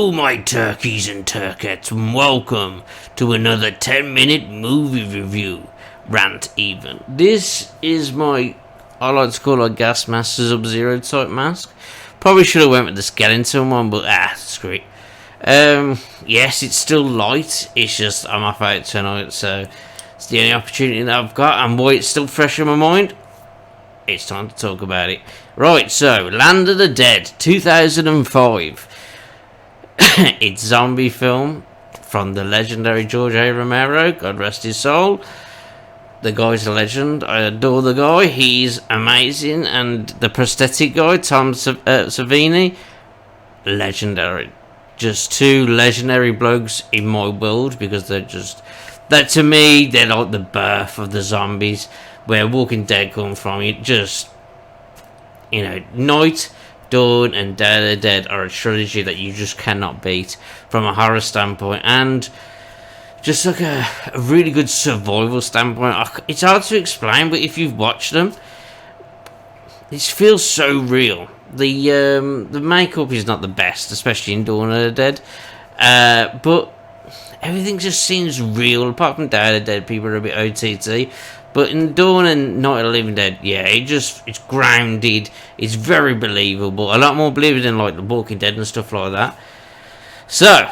Hello, my turkeys and turkettes, and welcome to another 10-minute movie review. Rant, even. This is my, I like to call it a Gas Master Sub-Zero type mask. Probably should have went with the skeleton one, but screw it. Yes, it's still light, it's just I'm off out tonight, so it's the only opportunity that I've got, and boy, it's still fresh in my mind. It's time to talk about it. Right, so, Land of the Dead, 2005. It's a zombie film from the legendary George A. Romero, God rest his soul. The guy's a legend. I adore the guy. He's amazing. And the prosthetic guy, Tom Savini, legendary. Just two legendary blokes in my world, because they're just... that to me, they're like the birth of the zombies, where Walking Dead come from. It just... you know, Night, Dawn and Day of the Dead are a trilogy that you just cannot beat from a horror standpoint, and just like a really good survival standpoint. It's hard to explain, but if you've watched them, it feels so real. The makeup is not the best, especially in Dawn of the Dead, but everything just seems real. Apart from Day of the Dead, people are a bit OTT. But in Dawn and Night of the Living Dead, yeah, it's grounded. It's very believable. A lot more believable than like The Walking Dead and stuff like that. So,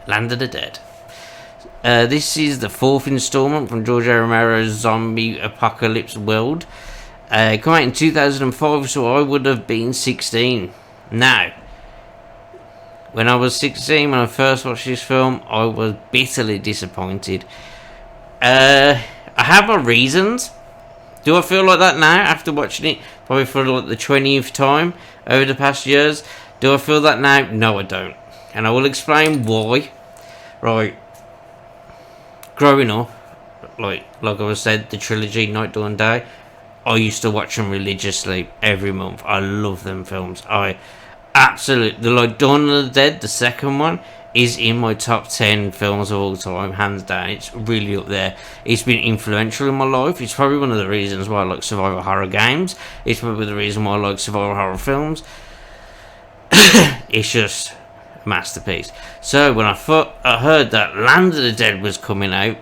Land of the Dead. This is the fourth installment from George A. Romero's zombie apocalypse world. Come out in 2005, so I would have been 16. Now, when I was 16, when I first watched this film, I was bitterly disappointed. I have my reasons. Do I feel like that now after watching it probably for like the 20th time over the past years? Do I feel that now? No, I don't. And I will explain why. Right. Growing up, like I said, the trilogy Night, Dawn, Day, I used to watch them religiously every month. I love them films. I absolutely, like Dawn of the Dead, the second one, is in my top 10 films of all time, hands down. It's really up there. It's been influential in my life. It's probably one of the reasons why I like survival horror games. It's probably the reason why I like survival horror films. It's just a masterpiece. So when I heard that Land of the Dead was coming out,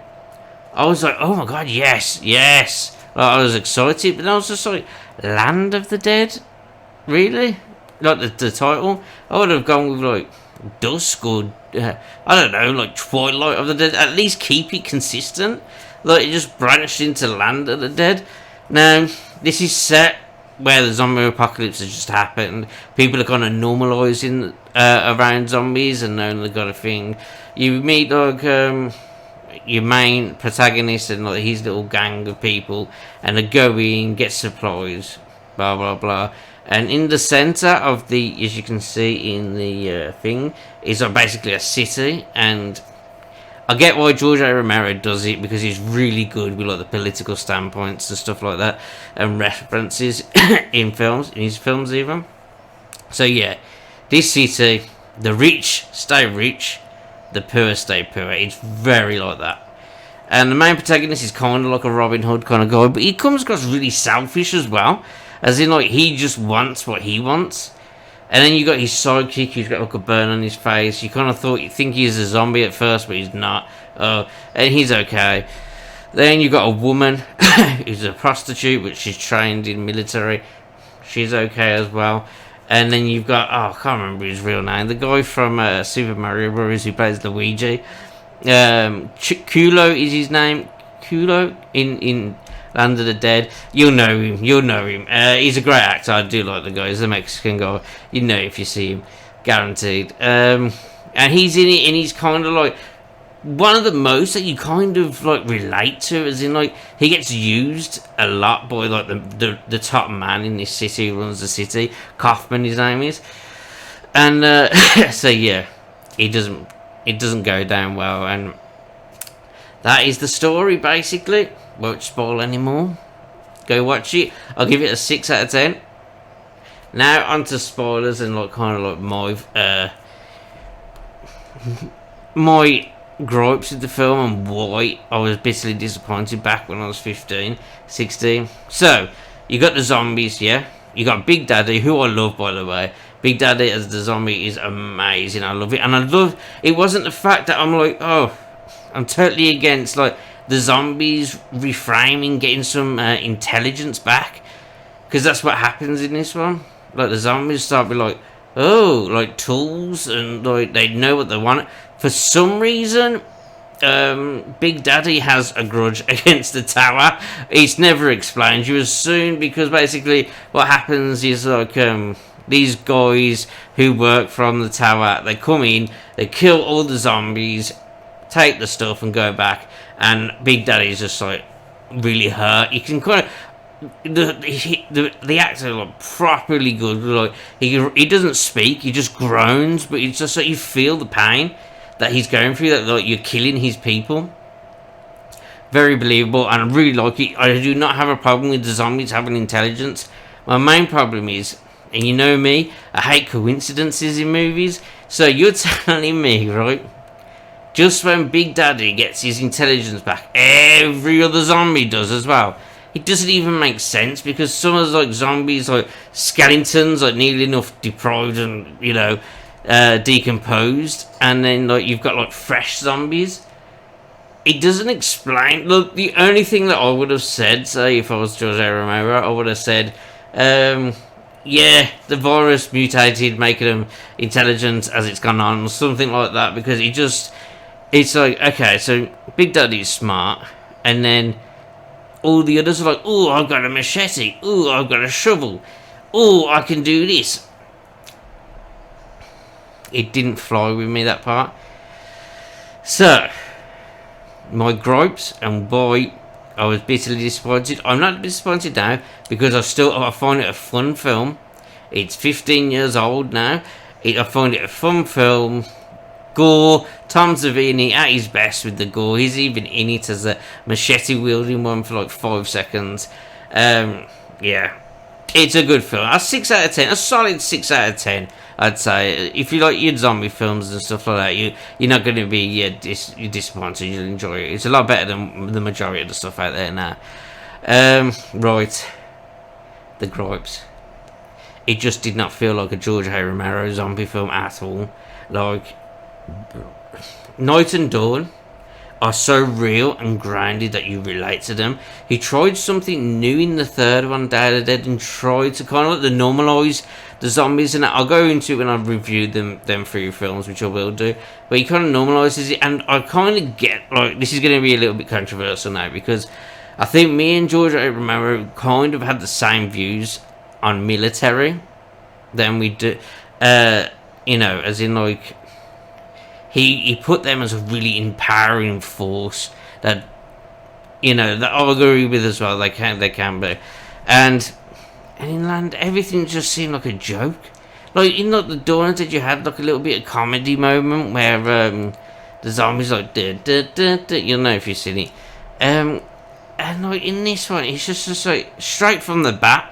I was like, oh my god, yes. Like, I was excited, but I was just like, Land of the Dead? Really? Like the title? I would have gone with like Dusk or I don't know, like Twilight of the Dead. At least keep it consistent. Like, it just branched into Land of the Dead. Now, this is set where the zombie apocalypse has just happened. People are kind of normalising around zombies, and now they've got a thing. You meet like your main protagonist and like his little gang of people, and they go in, get supplies, blah blah blah. And in the centre of the, as you can see in the thing, is basically a city. And I get why George A. Romero does it, because he's really good with like the political standpoints and stuff like that, and references in his films even. So yeah, this city, the rich stay rich, the poor stay poor. It's very like that. And the main protagonist is kind of like a Robin Hood kind of guy, but he comes across really selfish as well. As in, like, he just wants what he wants. And then you got his sidekick who's got like a burn on his face. You kind of think he's a zombie at first, but he's not. And he's okay. Then you got a woman who's a prostitute, but she's trained in military. She's okay as well. And then you've got, I can't remember his real name, the guy from Super Mario Bros. Who plays Luigi. Kulo is his name. Kulo in Land of the Dead. You'll know him. He's a great actor. I do like the guy. He's a Mexican guy. You know if you see him, guaranteed. And he's in it, and he's kind of like one of the most that you kind of like relate to, as in like he gets used a lot by like the top man in this city who runs the city. Kaufman, his name is. And so yeah, it doesn't go down well, and that is the story basically. Won't spoil anymore. Go watch it. I'll give it a 6 out of 10. Now onto spoilers and like kind of like my gripes with the film and why I was bitterly disappointed back when I was 15, 16. So you got the zombies, yeah. You got Big Daddy, who I love by the way. Big Daddy as the zombie is amazing. I love it, and I love it. Wasn't the fact that I'm like, oh, I'm totally against like the zombies reframing, getting some intelligence back, because that's what happens in this one. Like the zombies start with like, oh, like tools, and like they know what they want. For some reason, Big Daddy has a grudge against the tower. It's never explained. You assume, because basically what happens is like these guys who work from the tower, they come in, they kill all the zombies, take the stuff and go back, and Big Daddy's just like really hurt. You can kind of the actor like properly good. Like he doesn't speak, he just groans, but it's just like you feel the pain that he's going through, that like you're killing his people. Very believable, and I really like it. I do not have a problem with the zombies having intelligence. My main problem is, and you know me, I hate coincidences in movies. So you're telling me, right, just when Big Daddy gets his intelligence back, every other zombie does as well? It doesn't even make sense, because some of the like zombies, like skeletons, like nearly enough deprived and, you know, decomposed, and then like you've got like fresh zombies. It doesn't explain. Look, the only thing that I would have said, say if I was George A. Romero, I would have said, yeah, the virus mutated, making them intelligent as it's gone on, or something like that, because it's like, okay, so Big Daddy's smart, and then all the others are like, oh, I've got a machete, oh, I've got a shovel, oh, I can do this. It didn't fly with me, that part. So, my gripes, and boy, I was bitterly disappointed. I'm not disappointed now, because I find it a fun film. It's 15 years old now. I find it a fun film. Gore, Tom Savini at his best with the gore. He's even in it as a machete wielding one for like 5 seconds. Yeah, it's a good film. A 6 out of 10, a solid 6 out of 10. I'd say if you like your zombie films and stuff like that, you're not going to be you're disappointed. You'll enjoy it. It's a lot better than the majority of the stuff out there now. Right, the gripes. It just did not feel like a George A. Romero zombie film at all. Like Night and Dawn are so real and grounded that you relate to them. He tried something new in the third one, Day of the Dead, and tried to kind of like normalise the zombies, and I'll go into it when I've reviewed them 3 films, which I will do. But he kind of normalises it, and I kind of get, like, this is going to be a little bit controversial now, because I think me and George A. Romero kind of had the same views on military than we do, you know, as in like, he put them as a really empowering force that, you know, that I agree with as well. They can be, and in Land, everything just seemed like a joke. Like in like the Dawn that you had like a little bit of comedy moment where the zombies like you'll know if you've seen it, and like in this one it's just like straight from the bat,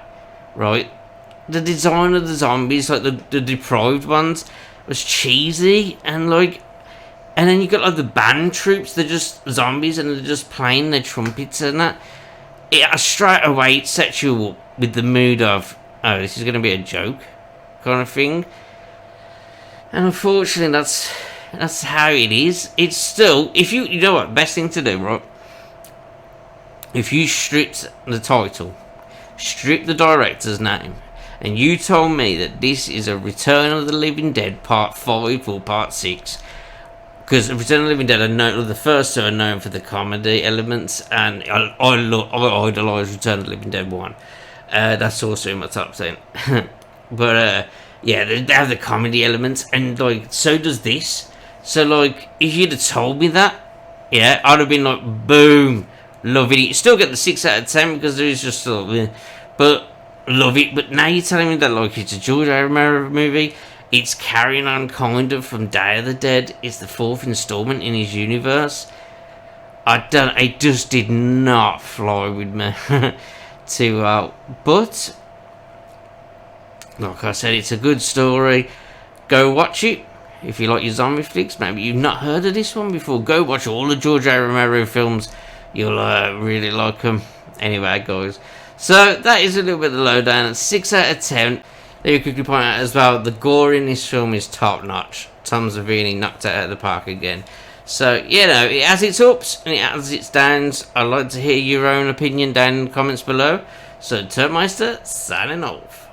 right? The design of the zombies, like the deprived ones, was cheesy, and like, and then you got like the band troops, they're just zombies and they're just playing their trumpets and that. It straight away it sets you up with the mood of, oh, this is going to be a joke kind of thing. And unfortunately that's how it is. It's still, if you know what, best thing to do, right? If you stripped the title, strip the director's name, and you told me that this is a Return of the Living Dead Part 5 or Part 6, because Return of the Living Dead are known, the first two are known for the comedy elements, and I idolise Return of the Living Dead 1. That's also in my top 10. But yeah, they have the comedy elements, and like, so does this. So like, if you'd have told me that, yeah, I'd have been like, boom, love it. You still get the 6 out of 10 because there is just sort of, but love it. But now you're telling me that like it's a George A. Romero movie. It's carrying on kind of from Day of the Dead. It's the 4th installment in his universe. It just did not fly with me too well. But like I said, it's a good story. Go watch it if you like your zombie flicks. Maybe you've not heard of this one before. Go watch all the George A. Romero films. You'll really like them. Anyway, guys. So that is a little bit of the lowdown. 6 out of 10. Let me quickly point out as well, the gore in this film is top notch. Tom Savini knocked it out of the park again. So, you know, it has its ups and it has its downs. I'd like to hear your own opinion down in the comments below. So, Turmeister, signing off.